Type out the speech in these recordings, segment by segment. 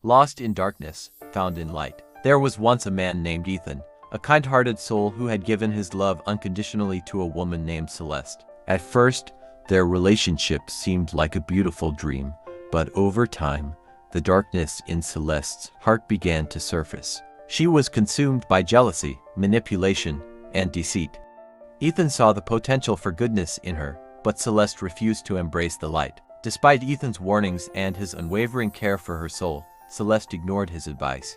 Lost in darkness, found in light. There was once a man named Ethan, a kind-hearted soul who had given his love unconditionally to a woman named Celeste. At first, their relationship seemed like a beautiful dream, but over time, the darkness in Celeste's heart began to surface. She was consumed by jealousy, manipulation, and deceit. Ethan saw the potential for goodness in her, but Celeste refused to embrace the light. Despite Ethan's warnings and his unwavering care for her soul, Celeste ignored his advice.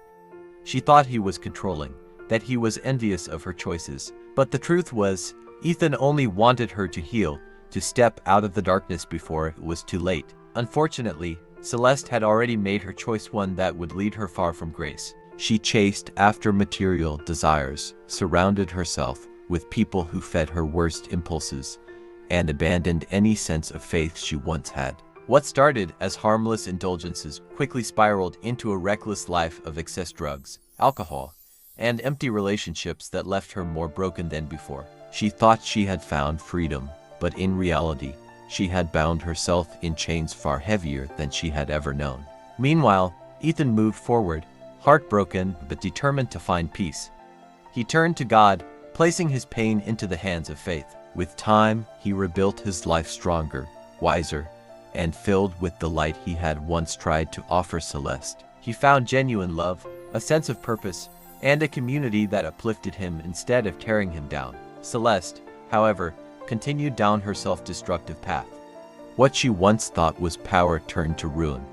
She thought he was controlling, that he was envious of her choices. But the truth was, Ethan only wanted her to heal, to step out of the darkness before it was too late. Unfortunately, Celeste had already made her choice, one that would lead her far from grace. She chased after material desires, surrounded herself with people who fed her worst impulses, and abandoned any sense of faith she once had. What started as harmless indulgences quickly spiraled into a reckless life of excess drugs, alcohol, and empty relationships that left her more broken than before. She thought she had found freedom, but in reality, she had bound herself in chains far heavier than she had ever known. Meanwhile, Ethan moved forward, heartbroken but determined to find peace. He turned to God, placing his pain into the hands of faith. With time, he rebuilt his life stronger, wiser, and filled with the light he had once tried to offer Celeste. He found genuine love, a sense of purpose, and a community that uplifted him instead of tearing him down. Celeste, however, continued down her self-destructive path. What she once thought was power turned to ruin.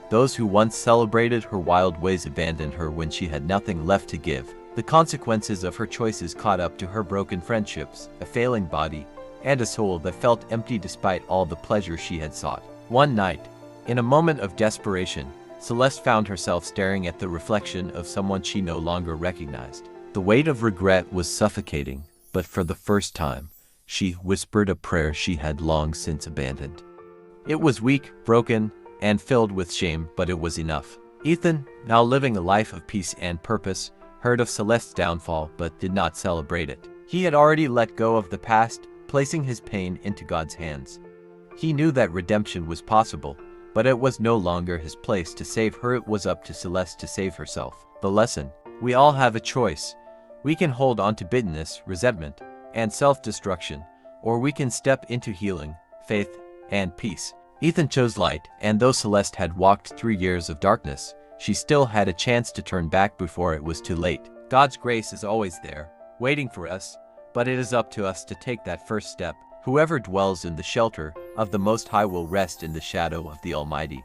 Those who once celebrated her wild ways abandoned her when she had nothing left to give. The consequences of her choices caught up to her: broken friendships, a failing body, and a soul that felt empty despite all the pleasure she had sought. One night, in a moment of desperation, Celeste found herself staring at the reflection of someone she no longer recognized. The weight of regret was suffocating, but for the first time, she whispered a prayer she had long since abandoned. It was weak, broken, and filled with shame, but it was enough. Ethan, now living a life of peace and purpose, heard of Celeste's downfall but did not celebrate it. He had already let go of the past, placing his pain into God's hands. He knew that redemption was possible, but it was no longer his place to save her. It was up to Celeste to save herself. The lesson: we all have a choice. We can hold on to bitterness, resentment, and self-destruction, or we can step into healing, faith, and peace. Ethan chose light, and though Celeste had walked through years of darkness, she still had a chance to turn back before it was too late. God's grace is always there, waiting for us, but it is up to us to take that first step. Whoever dwells in the shelter of the Most High will rest in the shadow of the Almighty.